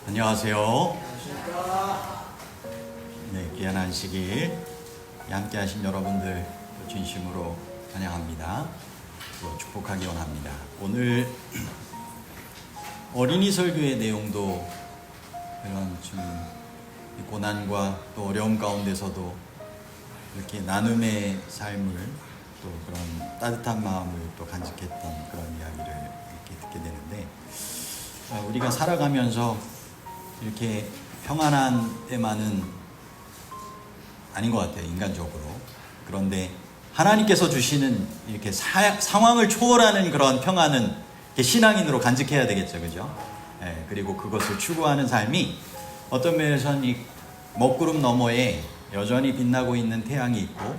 안녕하세요. 네, 귀한 안식일 함께 하신 여러분들 진심으로 환영합니다. 또 축복하기 원합니다. 오늘 어린이 설교의 내용도 이런 좀 고난과 또 어려움 가운데서도 이렇게 나눔의 삶을 또 그런 따뜻한 마음을 또 간직했던 그런 이야기를 이렇게 듣게 되는데, 우리가 살아가면서 이렇게 평안한 때만은 아닌 것 같아요, 인간적으로. 그런데 하나님께서 주시는 이렇게 상황을 초월하는 그런 평안은 신앙인으로 간직해야 되겠죠, 그죠? 네, 그리고 그것을 추구하는 삶이 어떤 면에서는 이 먹구름 너머에 여전히 빛나고 있는 태양이 있고,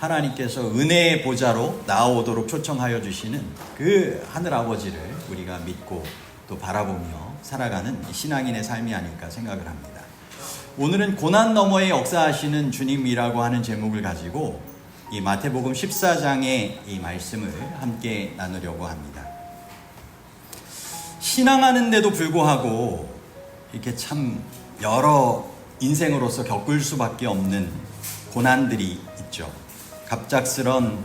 하나님께서 은혜의 보좌로 나아오도록 초청하여 주시는 그 하늘 아버지를 우리가 믿고 또 바라보며 살아가는 신앙인의 삶이 아닐까 생각을 합니다. 오늘은 고난 너머에 역사하시는 주님이라고 하는 제목을 가지고 이 마태복음 14장의 이 말씀을 함께 나누려고 합니다. 신앙하는데도 불구하고 이렇게 참 여러 인생으로서 겪을 수밖에 없는 고난들이 있죠. 갑작스런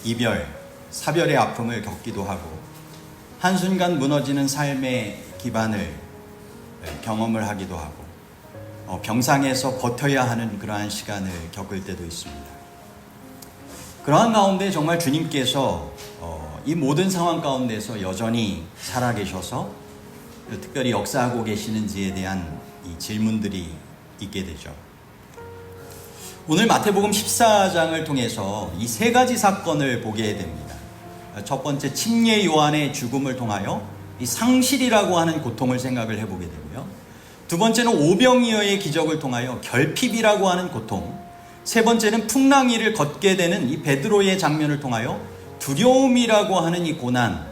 이별, 사별의 아픔을 겪기도 하고, 한순간 무너지는 삶의 기반을 경험을 하기도 하고, 병상에서 버텨야 하는 그러한 시간을 겪을 때도 있습니다. 그러한 가운데 정말 주님께서 이 모든 상황 가운데서 여전히 살아계셔서 특별히 역사하고 계시는지에 대한 이 질문들이 있게 되죠. 오늘 마태복음 14장을 통해서 이 세 가지 사건을 보게 됩니다. 첫 번째, 침례 요한의 죽음을 통하여 이 상실이라고 하는 고통을 생각을 해보게 되고요. 두 번째는 오병이어의 기적을 통하여 결핍이라고 하는 고통. 세 번째는 풍랑이를 걷게 되는 이 베드로의 장면을 통하여 두려움이라고 하는 이 고난,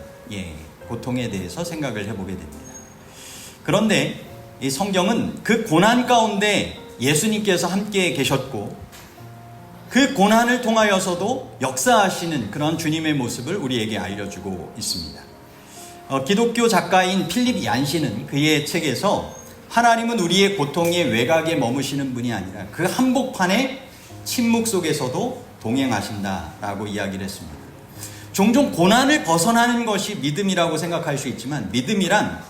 고통에 대해서 생각을 해보게 됩니다. 그런데 이 성경은 그 고난 가운데 예수님께서 함께 계셨고, 그 고난을 통하여서도 역사하시는 그런 주님의 모습을 우리에게 알려주고 있습니다. 기독교 작가인 필립 얀시는 그의 책에서 하나님은 우리의 고통의 외곽에 머무시는 분이 아니라 그 한복판의 침묵 속에서도 동행하신다라고 이야기를 했습니다. 종종 고난을 벗어나는 것이 믿음이라고 생각할 수 있지만, 믿음이란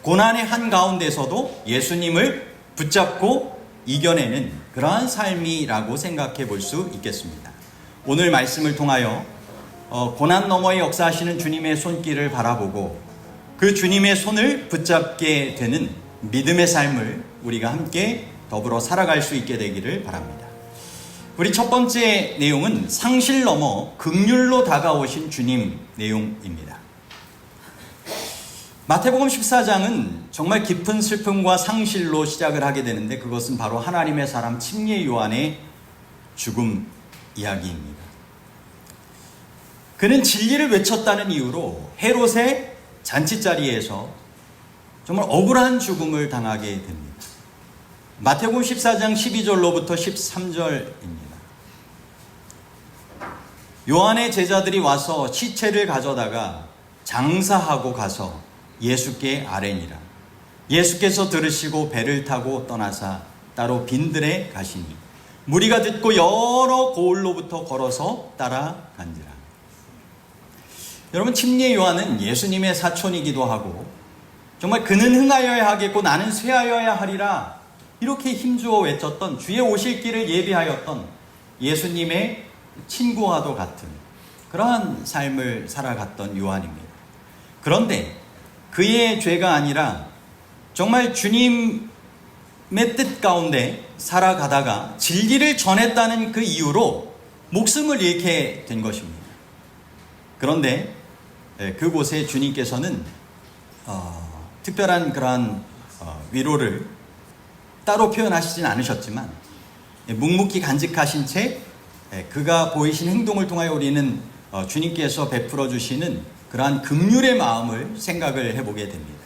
고난의 한가운데서도 예수님을 붙잡고 이겨내는 그러한 삶이라고 생각해 볼 수 있겠습니다. 오늘 말씀을 통하여 고난 너머에 역사하시는 주님의 손길을 바라보고 그 주님의 손을 붙잡게 되는 믿음의 삶을 우리가 함께 더불어 살아갈 수 있게 되기를 바랍니다. 우리 첫 번째 내용은 상실 넘어 긍휼로 다가오신 주님 내용입니다. 마태복음 14장은 정말 깊은 슬픔과 상실로 시작을 하게 되는데, 그것은 바로 하나님의 사람 침례 요한의 죽음 이야기입니다. 그는 진리를 외쳤다는 이유로 헤롯의 잔치자리에서 정말 억울한 죽음을 당하게 됩니다. 마태복음 14장 12절로부터 13절입니다. 요한의 제자들이 와서 시체를 가져다가 장사하고 가서 예수께 아뢰니라. 예수께서 들으시고 배를 타고 떠나사 따로 빈들에 가시니 무리가 듣고 여러 고을로부터 걸어서 따라간지라. 여러분, 침례 요한은 예수님의 사촌이기도 하고, 정말 그는 흥하여야 하겠고 나는 쇠하여야 하리라 이렇게 힘주어 외쳤던, 주의 오실 길을 예비하였던 예수님의 친구와도 같은 그러한 삶을 살아갔던 요한입니다. 그런데 그의 죄가 아니라 정말 주님의 뜻 가운데 살아가다가 진리를 전했다는 그 이유로 목숨을 잃게 된 것입니다. 그런데 그곳에 주님께서는 특별한 그러한 위로를 따로 표현하시진 않으셨지만, 묵묵히 간직하신 채 그가 보이신 행동을 통하여 우리는 주님께서 베풀어 주시는 그러한 긍휼의 마음을 생각을 해보게 됩니다.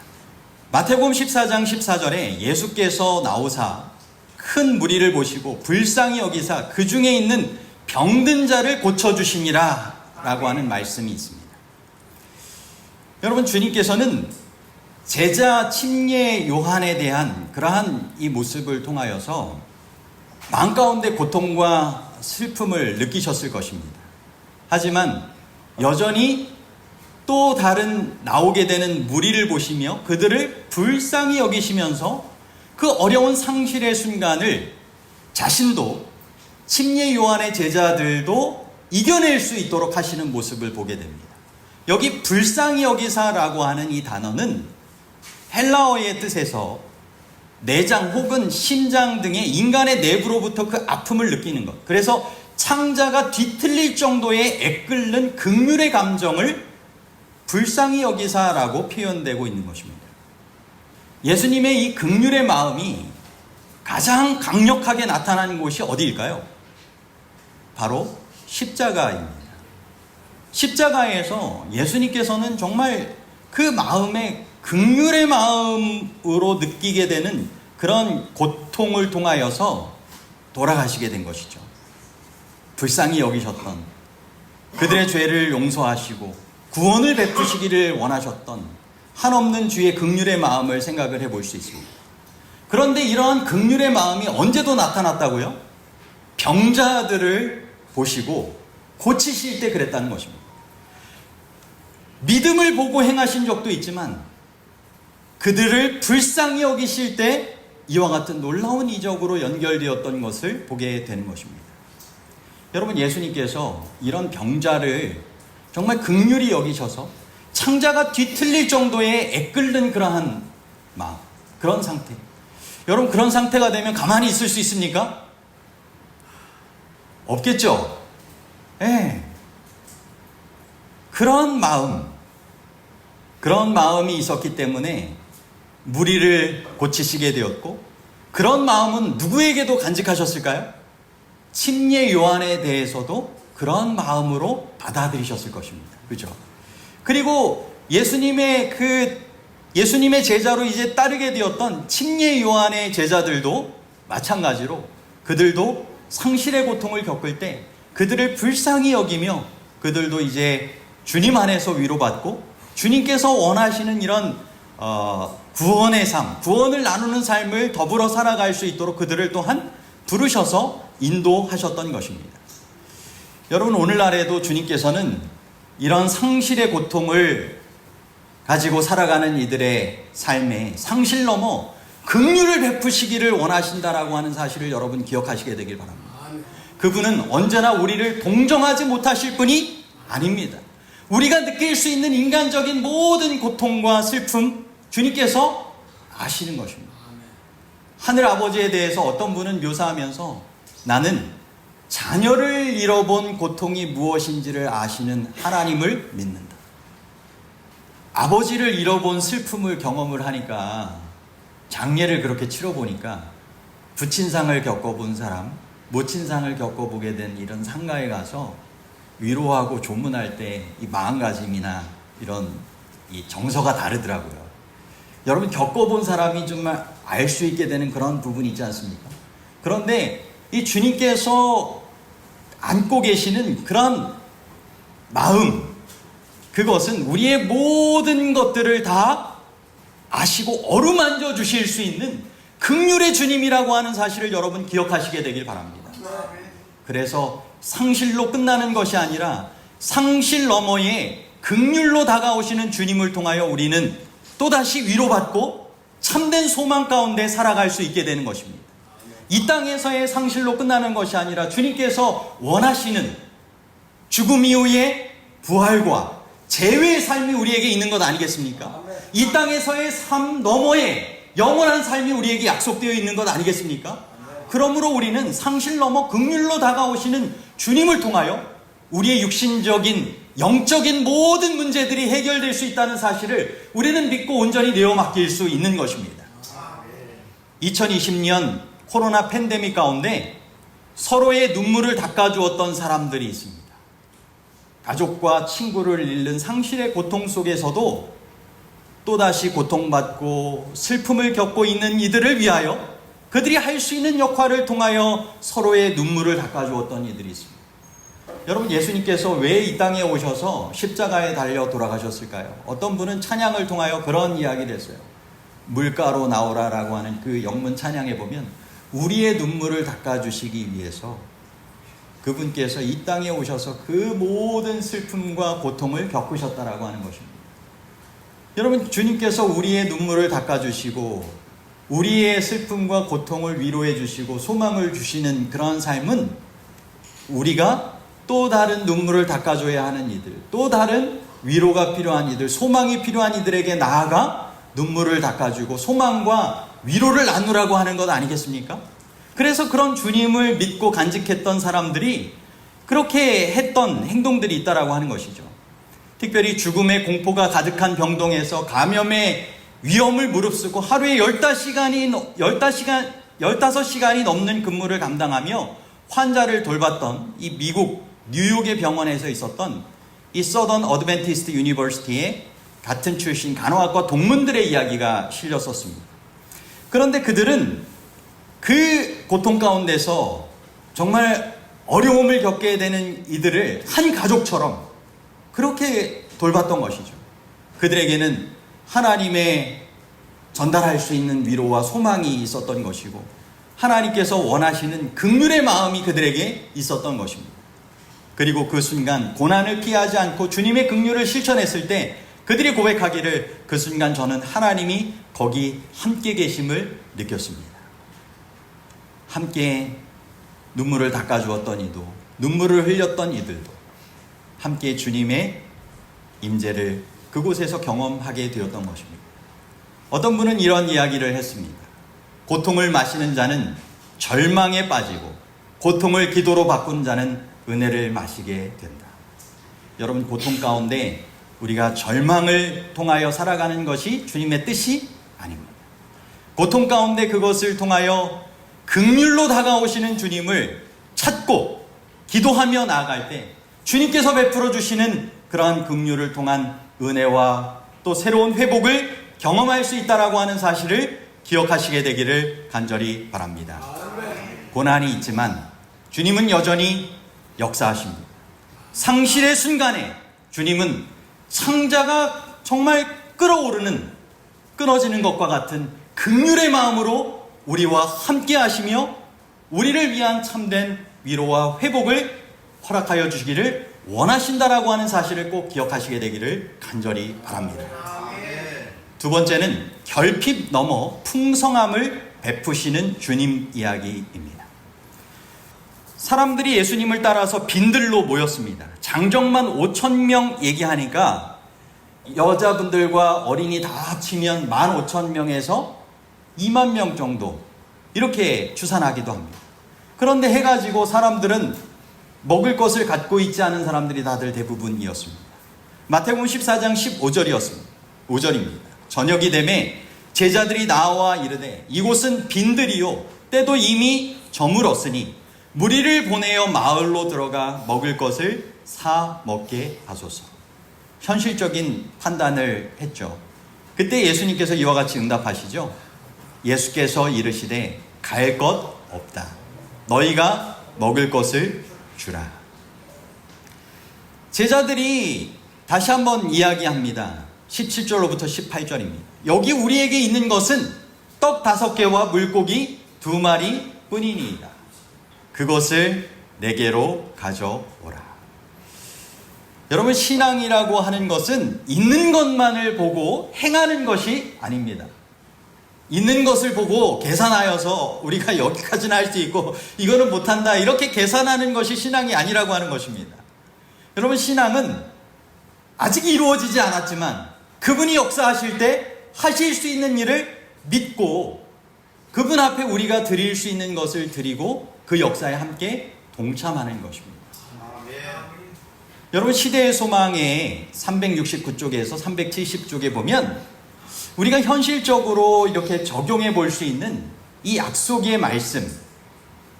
마태복음 14장 14절에 예수께서 나오사 큰 무리를 보시고 불쌍히 여기사 그 중에 있는 병든 자를 고쳐주시니라 라고 하는 말씀이 있습니다. 여러분, 주님께서는 제자 침례 요한에 대한 그러한 이 모습을 통하여서 마음 가운데 고통과 슬픔을 느끼셨을 것입니다. 하지만 여전히 또 다른 나오게 되는 무리를 보시며 그들을 불쌍히 여기시면서 그 어려운 상실의 순간을 자신도 침례 요한의 제자들도 이겨낼 수 있도록 하시는 모습을 보게 됩니다. 여기 불쌍히 여기사라고 하는 이 단어는 헬라어의 뜻에서 내장 혹은 심장 등의 인간의 내부로부터 그 아픔을 느끼는 것, 그래서 창자가 뒤틀릴 정도의 애끓는 긍휼의 감정을 불쌍히 여기사라고 표현되고 있는 것입니다. 예수님의 이 긍휼의 마음이 가장 강력하게 나타나는 곳이 어디일까요? 바로 십자가입니다. 십자가에서 예수님께서는 정말 그 마음에 긍휼의 마음으로 느끼게 되는 그런 고통을 통하여서 돌아가시게 된 것이죠. 불쌍히 여기셨던, 그들의 죄를 용서하시고 구원을 베푸시기를 원하셨던 한없는 주의 긍휼의 마음을 생각을 해볼 수 있습니다. 그런데 이러한 긍휼의 마음이 언제도 나타났다고요? 병자들을 보시고 고치실 때 그랬다는 것입니다. 믿음을 보고 행하신 적도 있지만 그들을 불쌍히 여기실 때 이와 같은 놀라운 이적으로 연결되었던 것을 보게 되는 것입니다. 여러분, 예수님께서 이런 병자를 정말 긍휼히 여기셔서 창자가 뒤틀릴 정도의 애끓는 그러한 마음, 그런 상태. 여러분, 그런 상태가 되면 가만히 있을 수 있습니까? 없겠죠? 예. 그런 마음이 있었기 때문에 무리를 고치시게 되었고, 그런 마음은 누구에게도 간직하셨을까요? 침례 요한에 대해서도 그런 마음으로 받아들이셨을 것입니다. 그죠? 그리고 예수님의 제자로 이제 따르게 되었던 침례 요한의 제자들도 마찬가지로 그들도 상실의 고통을 겪을 때 그들을 불쌍히 여기며 그들도 이제 주님 안에서 위로받고 주님께서 원하시는 이런 구원의 삶, 구원을 나누는 삶을 더불어 살아갈 수 있도록 그들을 또한 부르셔서 인도하셨던 것입니다. 여러분, 오늘날에도 주님께서는 이런 상실의 고통을 가지고 살아가는 이들의 삶에 상실 넘어 긍휼을 베푸시기를 원하신다라고 하는 사실을 여러분 기억하시게 되길 바랍니다. 그분은 언제나 우리를 동정하지 못하실 분이 아닙니다. 우리가 느낄 수 있는 인간적인 모든 고통과 슬픔 주님께서 아시는 것입니다. 하늘 아버지에 대해서 어떤 분은 묘사하면서 나는 자녀를 잃어본 고통이 무엇인지를 아시는 하나님을 믿는다. 아버지를 잃어본 슬픔을 경험을 하니까, 장례를 그렇게 치러보니까 부친상을 겪어본 사람, 모친상을 겪어보게 된 이런 상가에 가서 위로하고 조문할 때 이 마음가짐이나 이런 이 정서가 다르더라고요. 여러분, 겪어본 사람이 정말 알 수 있게 되는 그런 부분이 있지 않습니까? 그런데 이 주님께서 안고 계시는 그런 마음, 그것은 우리의 모든 것들을 다 아시고 어루만져 주실 수 있는 긍휼의 주님이라고 하는 사실을 여러분 기억하시게 되길 바랍니다. 그래서 상실로 끝나는 것이 아니라 상실 너머에 긍휼로 다가오시는 주님을 통하여 우리는 또다시 위로받고 참된 소망 가운데 살아갈 수 있게 되는 것입니다. 이 땅에서의 상실로 끝나는 것이 아니라 주님께서 원하시는 죽음 이후의 부활과 재회의 삶이 우리에게 있는 것 아니겠습니까? 이 땅에서의 삶 너머에 영원한 삶이 우리에게 약속되어 있는 것 아니겠습니까? 그러므로 우리는 상실 넘어 긍휼로 다가오시는 주님을 통하여 우리의 육신적인 영적인 모든 문제들이 해결될 수 있다는 사실을 우리는 믿고 온전히 내어 맡길 수 있는 것입니다. 2020년 코로나 팬데믹 가운데 서로의 눈물을 닦아주었던 사람들이 있습니다. 가족과 친구를 잃는 상실의 고통 속에서도 또다시 고통받고 슬픔을 겪고 있는 이들을 위하여 그들이 할 수 있는 역할을 통하여 서로의 눈물을 닦아주었던 이들이 있습니다. 여러분, 예수님께서 왜 이 땅에 오셔서 십자가에 달려 돌아가셨을까요? 어떤 분은 찬양을 통하여 그런 이야기를 했어요. 물가로 나오라라고 하는 그 영문 찬양에 보면 우리의 눈물을 닦아주시기 위해서 그분께서 이 땅에 오셔서 그 모든 슬픔과 고통을 겪으셨다라고 하는 것입니다. 여러분, 주님께서 우리의 눈물을 닦아주시고 우리의 슬픔과 고통을 위로해 주시고 소망을 주시는 그런 삶은 우리가 또 다른 눈물을 닦아줘야 하는 이들, 또 다른 위로가 필요한 이들, 소망이 필요한 이들에게 나아가 눈물을 닦아주고 소망과 위로를 나누라고 하는 것 아니겠습니까? 그래서 그런 주님을 믿고 간직했던 사람들이 그렇게 했던 행동들이 있다라고 하는 것이죠. 특별히 죽음의 공포가 가득한 병동에서 감염의 위험을 무릅쓰고 하루에 15시간이 넘는 근무를 감당하며 환자를 돌봤던 이 미국 뉴욕의 병원에서 있었던 이 서던 어드벤티스트 유니버시티의 같은 출신 간호학과 동문들의 이야기가 실렸었습니다. 그런데 그들은 그 고통 가운데서 정말 어려움을 겪게 되는 이들을 한 가족처럼 그렇게 돌봤던 것이죠. 그들에게는 하나님의 전달할 수 있는 위로와 소망이 있었던 것이고 하나님께서 원하시는 긍휼의 마음이 그들에게 있었던 것입니다. 그리고 그 순간 고난을 피하지 않고 주님의 긍휼을 실천했을 때 그들이 고백하기를 그 순간 저는 하나님이 거기 함께 계심을 느꼈습니다. 함께 눈물을 닦아주었던 이도 눈물을 흘렸던 이들도 함께 주님의 임재를 그곳에서 경험하게 되었던 것입니다. 어떤 분은 이런 이야기를 했습니다. 고통을 마시는 자는 절망에 빠지고 고통을 기도로 바꾼 자는 은혜를 마시게 된다. 여러분, 고통 가운데 우리가 절망을 통하여 살아가는 것이 주님의 뜻이 아닙니다. 고통 가운데 그것을 통하여 긍휼로 다가오시는 주님을 찾고 기도하며 나아갈 때 주님께서 베풀어 주시는 그러한 긍휼을 통한 은혜와 또 새로운 회복을 경험할 수 있다라고 하는 사실을 기억하시게 되기를 간절히 바랍니다. 고난이 있지만 주님은 여전히 역사하십니다. 상실의 순간에 주님은 창자가 정말 끓어오르는 끊어지는 것과 같은 긍휼의 마음으로 우리와 함께 하시며 우리를 위한 참된 위로와 회복을 허락하여 주시기를 원하신다라고 하는 사실을 꼭 기억하시게 되기를 간절히 바랍니다. 두 번째는 결핍 넘어 풍성함을 베푸시는 주님 이야기입니다. 사람들이 예수님을 따라서 빈들로 모였습니다. 장정만 5,000명 얘기하니까 여자분들과 어린이 다 합치면 15,000명에서 2만 명 정도 이렇게 추산하기도 합니다. 그런데 해가지고 사람들은 먹을 것을 갖고 있지 않은 사람들이 다들 대부분이었습니다. 마태복음 14장 15절입니다. 저녁이 되매 제자들이 나와 이르되 이곳은 빈들이요 때도 이미 저물었으니 무리를 보내어 마을로 들어가 먹을 것을 사 먹게 하소서. 현실적인 판단을 했죠. 그때 예수님께서 이와 같이 응답하시죠. 예수께서 이르시되 갈 것 없다. 너희가 먹을 것을 주라. 제자들이 다시 한번 이야기합니다. 17절로부터 18절입니다. 여기 우리에게 있는 것은 떡 5개와 물고기 2마리 뿐이니이다. 그것을 내게로 가져오라. 여러분, 신앙이라고 하는 것은 있는 것만을 보고 행하는 것이 아닙니다. 있는 것을 보고 계산하여서 우리가 여기까지는 할 수 있고 이거는 못한다 이렇게 계산하는 것이 신앙이 아니라고 하는 것입니다. 여러분, 신앙은 아직 이루어지지 않았지만 그분이 역사하실 때 하실 수 있는 일을 믿고 그분 앞에 우리가 드릴 수 있는 것을 드리고 그 역사에 함께 동참하는 것입니다. 여러분, 시대의 소망의 369쪽에서 370쪽에 보면 우리가 현실적으로 이렇게 적용해 볼 수 있는 이 약속의 말씀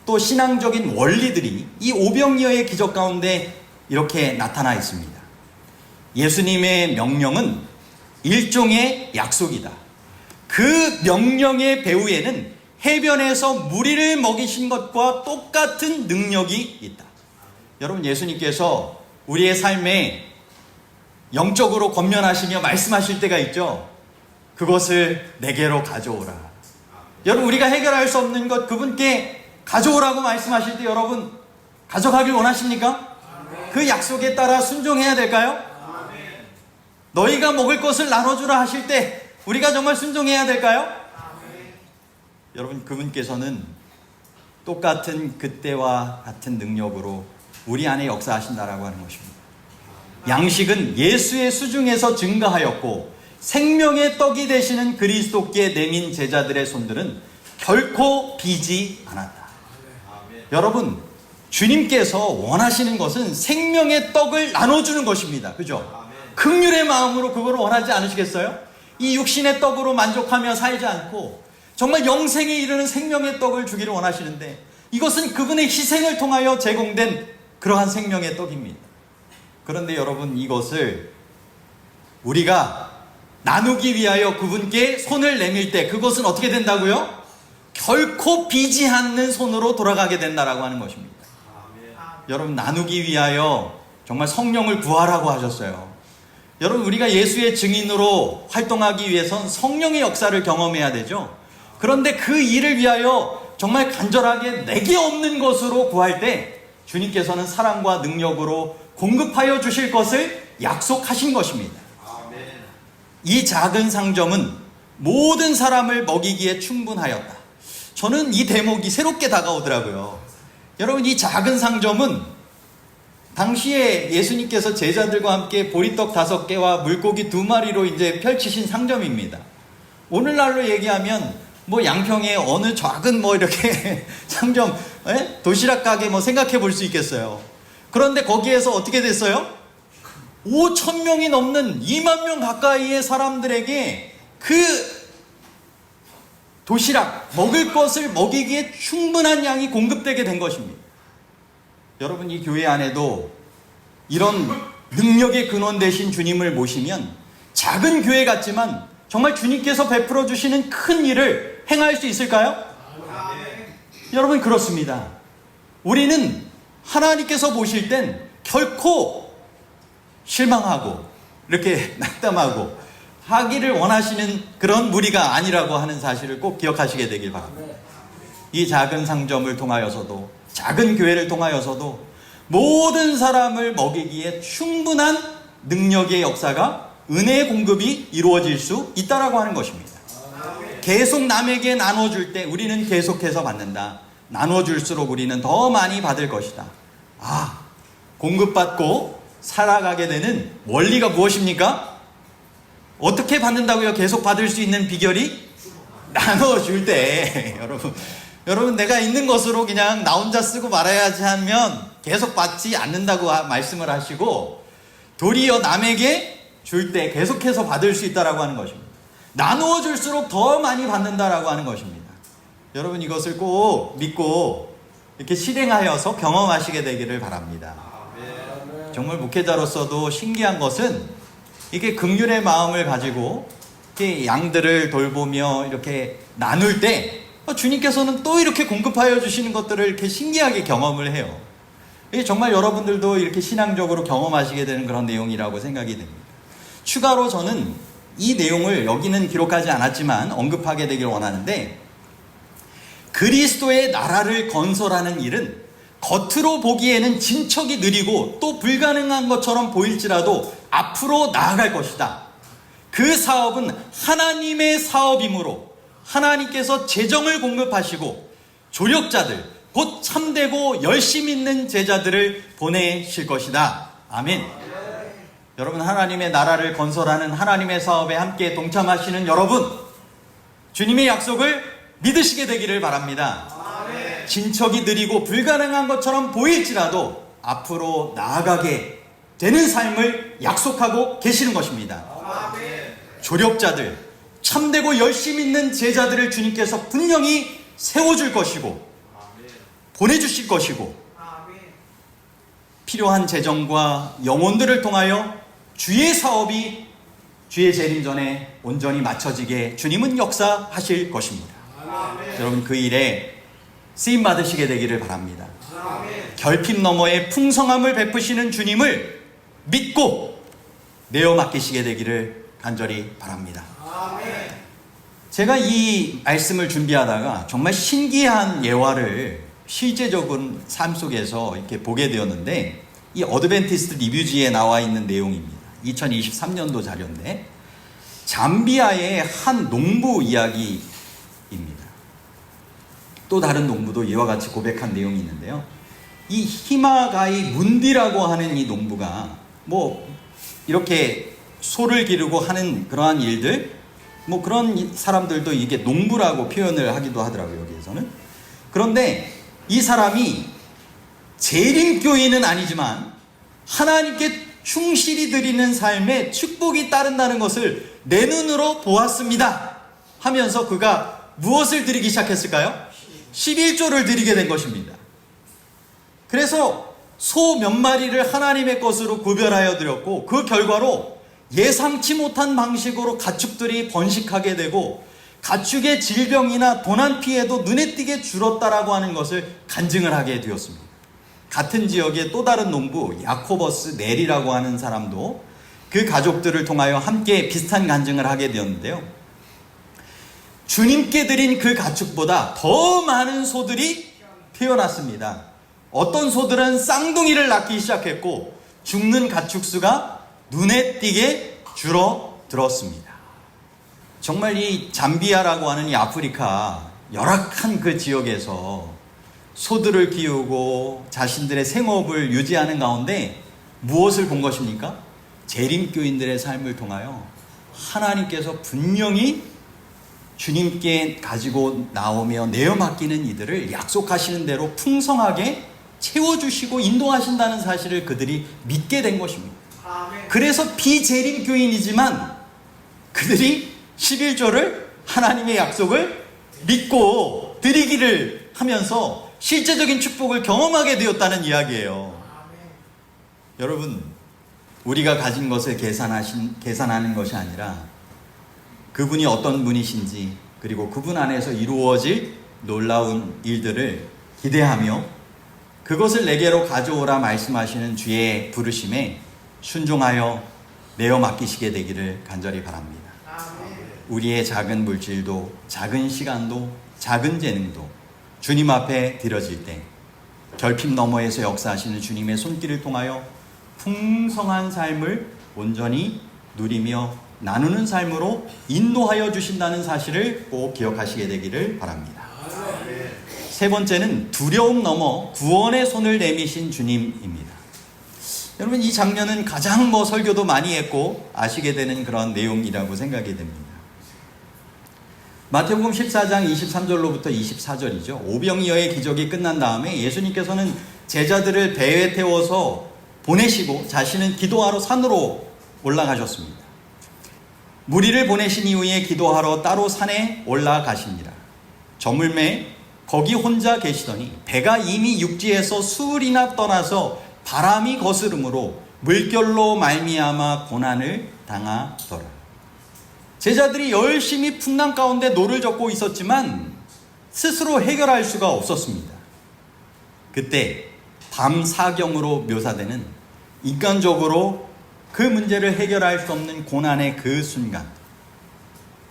또 신앙적인 원리들이 이 오병이어의 기적 가운데 이렇게 나타나 있습니다. 예수님의 명령은 일종의 약속이다. 그 명령의 배후에는 해변에서 무리를 먹이신 것과 똑같은 능력이 있다. 여러분, 예수님께서 우리의 삶에 영적으로 권면하시며 말씀하실 때가 있죠. 그것을 내게로 가져오라. 여러분, 우리가 해결할 수 없는 것 그분께 가져오라고 말씀하실 때 여러분 가져가길 원하십니까? 그 약속에 따라 순종해야 될까요? 너희가 먹을 것을 나눠주라 하실 때 우리가 정말 순종해야 될까요? 여러분, 그분께서는 똑같은 그때와 같은 능력으로 우리 안에 역사하신다라고 하는 것입니다. 양식은 예수의 수중에서 증가하였고 생명의 떡이 되시는 그리스도께 내민 제자들의 손들은 결코 비지 않았다. 여러분, 주님께서 원하시는 것은 생명의 떡을 나눠주는 것입니다. 그죠? 긍휼의 마음으로 그걸 원하지 않으시겠어요? 이 육신의 떡으로 만족하며 살지 않고 정말 영생에 이르는 생명의 떡을 주기를 원하시는데, 이것은 그분의 희생을 통하여 제공된 그러한 생명의 떡입니다. 그런데 여러분, 이것을 우리가 나누기 위하여 그분께 손을 내밀 때 그것은 어떻게 된다고요? 결코 비지 않는 손으로 돌아가게 된다라고 하는 것입니다. 여러분, 나누기 위하여 정말 성령을 구하라고 하셨어요. 여러분, 우리가 예수의 증인으로 활동하기 위해선 성령의 역사를 경험해야 되죠. 그런데 그 일을 위하여 정말 간절하게 내게 없는 것으로 구할 때 주님께서는 사랑과 능력으로 공급하여 주실 것을 약속하신 것입니다. 이 작은 상점은 모든 사람을 먹이기에 충분하였다. 저는 이 대목이 새롭게 다가오더라고요. 여러분, 이 작은 상점은 당시에 예수님께서 제자들과 함께 보리떡 5개와 물고기 2마리로 이제 펼치신 상점입니다. 오늘날로 얘기하면 양평에 어느 작은 이렇게 상점, 도시락 가게 생각해 볼 수 있겠어요. 그런데 거기에서 어떻게 됐어요? 5,000명이 넘는 2만 명 가까이의 사람들에게 그 도시락, 먹을 것을 먹이기에 충분한 양이 공급되게 된 것입니다. 여러분, 이 교회 안에도 이런 능력의 근원 되신 주님을 모시면 작은 교회 같지만 정말 주님께서 베풀어 주시는 큰 일을 행할 수 있을까요? 여러분, 그렇습니다. 우리는 하나님께서 보실 땐 결코 실망하고 이렇게 낙담하고 하기를 원하시는 그런 무리가 아니라고 하는 사실을 꼭 기억하시게 되길 바랍니다. 이 작은 상점을 통하여서도, 작은 교회를 통하여서도 모든 사람을 먹이기에 충분한 능력의 역사가, 은혜의 공급이 이루어질 수 있다라고 하는 것입니다. 계속 남에게 나눠줄 때 우리는 계속해서 받는다. 나눠줄수록 우리는 더 많이 받을 것이다. 공급받고 살아가게 되는 원리가 무엇입니까? 어떻게 받는다고요? 계속 받을 수 있는 비결이? 나눠줄 때. 여러분, 내가 있는 것으로 그냥 나 혼자 쓰고 말아야지 하면 계속 받지 않는다고 말씀을 하시고, 도리어 남에게 줄 때 계속해서 받을 수 있다라고 하는 것입니다. 나누어 줄수록 더 많이 받는다라고 하는 것입니다. 여러분, 이것을 꼭 믿고 이렇게 실행하여서 경험하시게 되기를 바랍니다. 정말 목회자로서도 신기한 것은 이게 긍휼의 마음을 가지고 이렇게 양들을 돌보며 이렇게 나눌 때 주님께서는 또 이렇게 공급하여 주시는 것들을 이렇게 신기하게 경험을 해요. 이게 정말 여러분들도 이렇게 신앙적으로 경험하시게 되는 그런 내용이라고 생각이 됩니다. 추가로 저는 이 내용을 여기는 기록하지 않았지만 언급하게 되길 원하는데, 그리스도의 나라를 건설하는 일은 겉으로 보기에는 진척이 느리고 또 불가능한 것처럼 보일지라도 앞으로 나아갈 것이다. 그 사업은 하나님의 사업이므로 하나님께서 재정을 공급하시고 조력자들, 곧 참되고 열심 있는 제자들을 보내실 것이다. 아멘. 여러분, 하나님의 나라를 건설하는 하나님의 사업에 함께 동참하시는 여러분, 주님의 약속을 믿으시게 되기를 바랍니다. 진척이 느리고 불가능한 것처럼 보일지라도 앞으로 나아가게 되는 삶을 약속하고 계시는 것입니다. 조력자들, 참되고 열심 있는 제자들을 주님께서 분명히 세워줄 것이고 보내주실 것이고, 필요한 재정과 영혼들을 통하여 주의 사업이 주의 재림 전에 온전히 마쳐지게 주님은 역사하실 것입니다. 여러분, 그 일에 쓰임 받으시게 되기를 바랍니다. 결핍 너머의 풍성함을 베푸시는 주님을 믿고 내어 맡기시게 되기를 간절히 바랍니다. 제가 이 말씀을 준비하다가 정말 신기한 예화를 실제적인 삶 속에서 이렇게 보게 되었는데, 이 어드벤티스트 리뷰지에 나와 있는 내용입니다. 2023년도 자료인데 잠비아의 한 농부 이야기입니다. 또 다른 농부도 이와 같이 고백한 내용이 있는데요. 이 히마가이 문디라고 하는 이 농부가 이렇게 소를 기르고 하는 그러한 일들, 그런 사람들도 이게 농부라고 표현을 하기도 하더라고요, 여기에서는. 그런데 이 사람이 재림교인은 아니지만 하나님께 충실히 드리는 삶에 축복이 따른다는 것을 내 눈으로 보았습니다 하면서 그가 무엇을 드리기 시작했을까요? 11조를 드리게 된 것입니다. 그래서 소 몇 마리를 하나님의 것으로 구별하여 드렸고, 그 결과로 예상치 못한 방식으로 가축들이 번식하게 되고 가축의 질병이나 도난 피해도 눈에 띄게 줄었다라고 하는 것을 간증을 하게 되었습니다. 같은 지역의 또 다른 농부 야코버스 넬이라고 하는 사람도 그 가족들을 통하여 함께 비슷한 간증을 하게 되었는데요. 주님께 드린 그 가축보다 더 많은 소들이 태어났습니다. 어떤 소들은 쌍둥이를 낳기 시작했고 죽는 가축 수가 눈에 띄게 줄어들었습니다. 정말 이 잠비아라고 하는 이 아프리카 열악한 그 지역에서 소들을 키우고 자신들의 생업을 유지하는 가운데 무엇을 본 것입니까? 재림교인들의 삶을 통하여 하나님께서 분명히 주님께 가지고 나오며 내어 맡기는 이들을 약속하시는 대로 풍성하게 채워주시고 인도하신다는 사실을 그들이 믿게 된 것입니다. 그래서 비재림교인이지만 그들이 11조를 하나님의 약속을 믿고 드리기를 하면서 실제적인 축복을 경험하게 되었다는 이야기예요. 여러분, 우리가 가진 것을 계산하는 것이 아니라 그분이 어떤 분이신지, 그리고 그분 안에서 이루어질 놀라운 일들을 기대하며 그것을 내게로 가져오라 말씀하시는 주의 부르심에 순종하여 내어 맡기시게 되기를 간절히 바랍니다. 우리의 작은 물질도, 작은 시간도, 작은 재능도 주님 앞에 드려질 때 결핍 너머에서 역사하시는 주님의 손길을 통하여 풍성한 삶을 온전히 누리며 나누는 삶으로 인도하여 주신다는 사실을 꼭 기억하시게 되기를 바랍니다. 세 번째는 두려움 넘어 구원의 손을 내미신 주님입니다. 여러분, 이 장면은 가장 설교도 많이 했고 아시게 되는 그런 내용이라고 생각이 됩니다. 마태복음 14장 23절로부터 24절이죠. 오병이어의 기적이 끝난 다음에 예수님께서는 제자들을 배에 태워서 보내시고 자신은 기도하러 산으로 올라가셨습니다. 무리를 보내신 이후에 기도하러 따로 산에 올라가십니다. 저물매 거기 혼자 계시더니 배가 이미 육지에서 수흘이나 떠나서 바람이 거스름으로 물결로 말미암아 고난을 당하더라. 제자들이 열심히 풍랑 가운데 노를 젓고 있었지만 스스로 해결할 수가 없었습니다. 그때 밤 사경으로 묘사되는 인간적으로 그 문제를 해결할 수 없는 고난의 그 순간,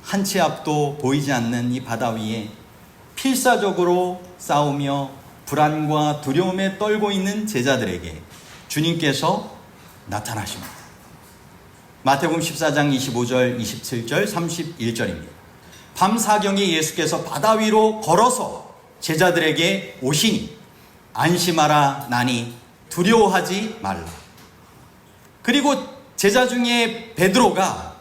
한 치 앞도 보이지 않는 이 바다 위에 필사적으로 싸우며 불안과 두려움에 떨고 있는 제자들에게 주님께서 나타나십니다. 마태복음 14장 25절, 27절, 31절입니다. 밤 사경에 예수께서 바다 위로 걸어서 제자들에게 오시니 안심하라 나니 두려워하지 말라. 그리고 제자 중에 베드로가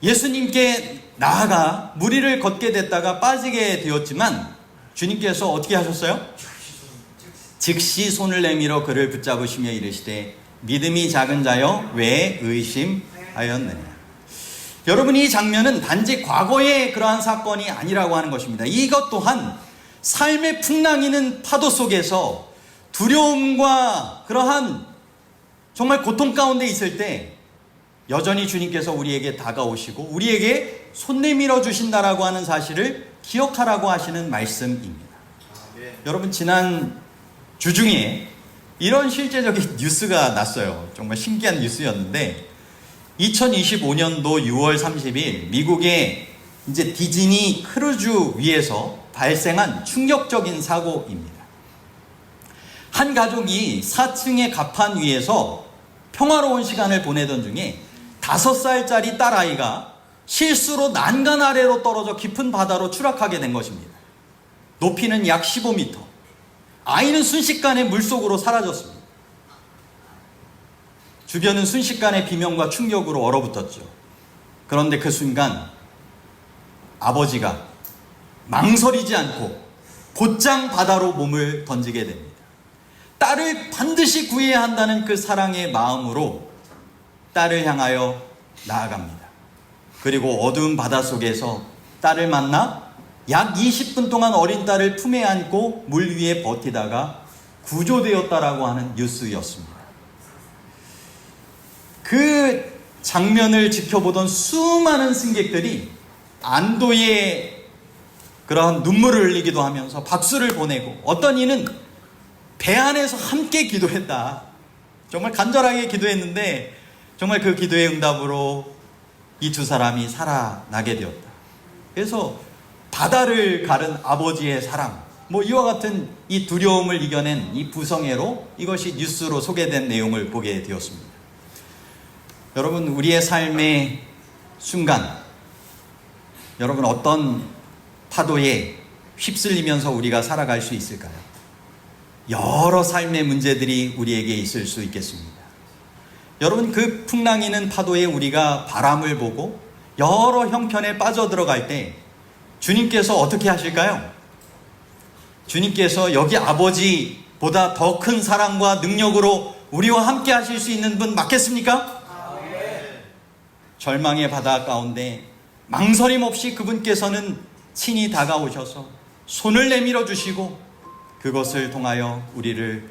예수님께 나아가 무리를 걷게 됐다가 빠지게 되었지만 주님께서 어떻게 하셨어요? 즉시 손을 내밀어 그를 붙잡으시며 이르시되 믿음이 작은 자여 왜 의심하였느냐. 여러분, 이 장면은 단지 과거의 그러한 사건이 아니라고 하는 것입니다. 이것 또한 삶의 풍랑이는 파도 속에서 두려움과 그러한 정말 고통 가운데 있을 때 여전히 주님께서 우리에게 다가오시고 우리에게 손 내밀어 주신다라고 하는 사실을 기억하라고 하시는 말씀입니다. 여러분, 지난 주중에 이런 실제적인 뉴스가 났어요. 정말 신기한 뉴스였는데 2025년도 6월 30일 미국의 이제 디즈니 크루즈 위에서 발생한 충격적인 사고입니다. 한 가족이 4층의 갑판 위에서 평화로운 시간을 보내던 중에 5살짜리 딸아이가 실수로 난간 아래로 떨어져 깊은 바다로 추락하게 된 것입니다. 높이는 약 15m. 아이는 순식간에 물속으로 사라졌습니다. 주변은 순식간에 비명과 충격으로 얼어붙었죠. 그런데 그 순간 아버지가 망설이지 않고 곧장 바다로 몸을 던지게 됩니다. 딸을 반드시 구해야 한다는 그 사랑의 마음으로 딸을 향하여 나아갑니다. 그리고 어두운 바다 속에서 딸을 만나 약 20분 동안 어린 딸을 품에 안고 물 위에 버티다가 구조되었다라고 하는 뉴스였습니다. 그 장면을 지켜보던 수많은 승객들이 안도의 그러한 눈물을 흘리기도 하면서 박수를 보내고, 어떤 이는 배 안에서 함께 기도했다. 정말 간절하게 기도했는데 정말 그 기도의 응답으로 이 두 사람이 살아나게 되었다. 그래서 바다를 가른 아버지의 사랑, 이와 같은 이 두려움을 이겨낸 이 부성애로 이것이 뉴스로 소개된 내용을 보게 되었습니다. 여러분, 우리의 삶의 순간, 여러분 어떤 파도에 휩쓸리면서 우리가 살아갈 수 있을까요? 여러 삶의 문제들이 우리에게 있을 수 있겠습니다. 여러분, 그 풍랑이는 파도에 우리가 바람을 보고 여러 형편에 빠져들어갈 때 주님께서 어떻게 하실까요? 주님께서 여기 아버지보다 더 큰 사랑과 능력으로 우리와 함께 하실 수 있는 분 맞겠습니까? 절망의 바다 가운데 망설임 없이 그분께서는 친히 다가오셔서 손을 내밀어 주시고 그것을 통하여 우리를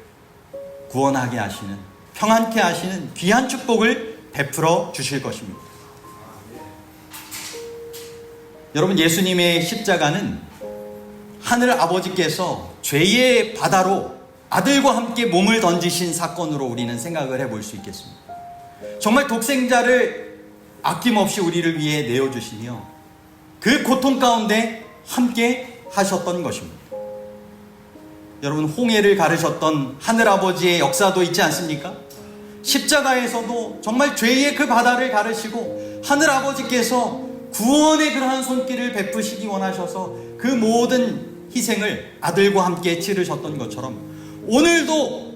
구원하게 하시는, 평안케 하시는 귀한 축복을 베풀어 주실 것입니다. 여러분, 예수님의 십자가는 하늘 아버지께서 죄의 바다로 아들과 함께 몸을 던지신 사건으로 우리는 생각을 해볼 수 있겠습니다. 정말 독생자를 아낌없이 우리를 위해 내어주시며 그 고통 가운데 함께 하셨던 것입니다. 여러분, 홍해를 가르셨던 하늘아버지의 역사도 있지 않습니까? 십자가에서도 정말 죄의 그 바다를 가르시고 하늘아버지께서 구원의 그러한 손길을 베푸시기 원하셔서 그 모든 희생을 아들과 함께 치르셨던 것처럼 오늘도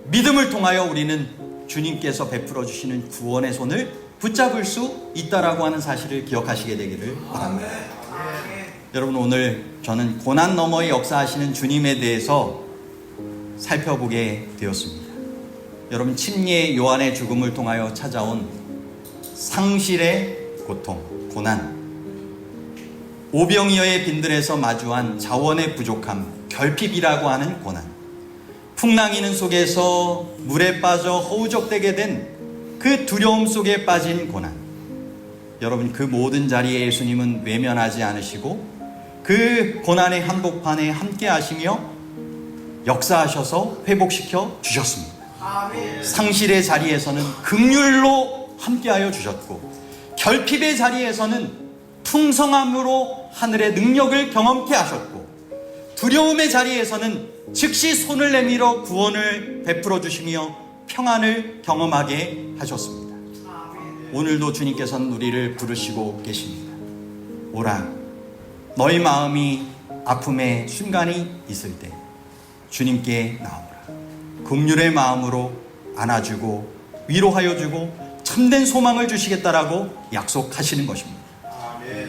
믿음을 통하여 우리는 주님께서 베풀어 주시는 구원의 손을 붙잡을 수 있다라고 하는 사실을 기억하시게 되기를 바랍니다. 여러분, 오늘 저는 고난 너머에 역사하시는 주님에 대해서 살펴보게 되었습니다. 여러분, 침례 요한의 죽음을 통하여 찾아온 상실의 고통, 고난, 오병이어의 빈들에서 마주한 자원의 부족함, 결핍이라고 하는 고난, 풍랑이는 속에서 물에 빠져 허우적대게 된 그 두려움 속에 빠진 고난, 여러분, 그 모든 자리에 예수님은 외면하지 않으시고 그 고난의 한복판에 함께 하시며 역사하셔서 회복시켜 주셨습니다. 상실의 자리에서는 긍휼로 함께하여 주셨고, 결핍의 자리에서는 풍성함으로 하늘의 능력을 경험케 하셨고, 두려움의 자리에서는 즉시 손을 내밀어 구원을 베풀어 주시며 평안을 경험하게 하셨습니다. 오늘도 주님께서는 우리를 부르시고 계십니다. 오라, 너희 마음이 아픔의 순간이 있을 때 주님께 나오라. 긍휼의 마음으로 안아주고 위로하여 주고 참된 소망을 주시겠다라고 약속하시는 것입니다.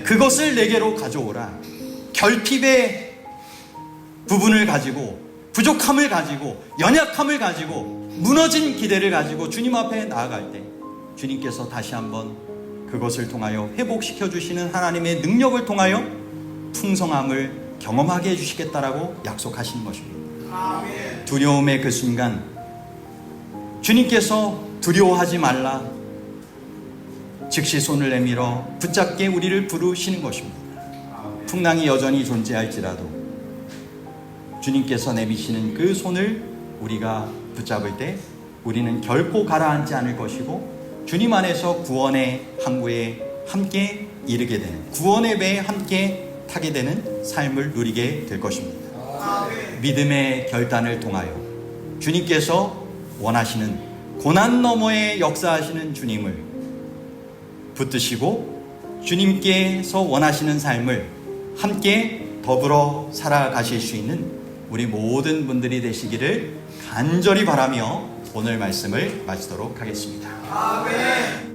그것을 내게로 가져오라. 결핍의 부분을 가지고, 부족함을 가지고, 연약함을 가지고, 무너진 기대를 가지고 주님 앞에 나아갈 때 주님께서 다시 한번 그것을 통하여 회복시켜 주시는 하나님의 능력을 통하여 풍성함을 경험하게 해주시겠다라고 약속하시는 것입니다. 두려움의 그 순간 주님께서 두려워하지 말라, 즉시 손을 내밀어 붙잡게 우리를 부르시는 것입니다. 풍랑이 여전히 존재할지라도 주님께서 내미시는 그 손을 우리가 붙잡을 때 우리는 결코 가라앉지 않을 것이고 주님 안에서 구원의 항구에 함께 이르게 되는, 구원의 배에 함께 타게 되는 삶을 누리게 될 것입니다. 믿음의 결단을 통하여 주님께서 원하시는 고난 너머에 역사하시는 주님을 붙드시고 주님께서 원하시는 삶을 함께 더불어 살아가실 수 있는 우리 모든 분들이 되시기를 간절히 바라며 오늘 말씀을 마치도록 하겠습니다. 아멘.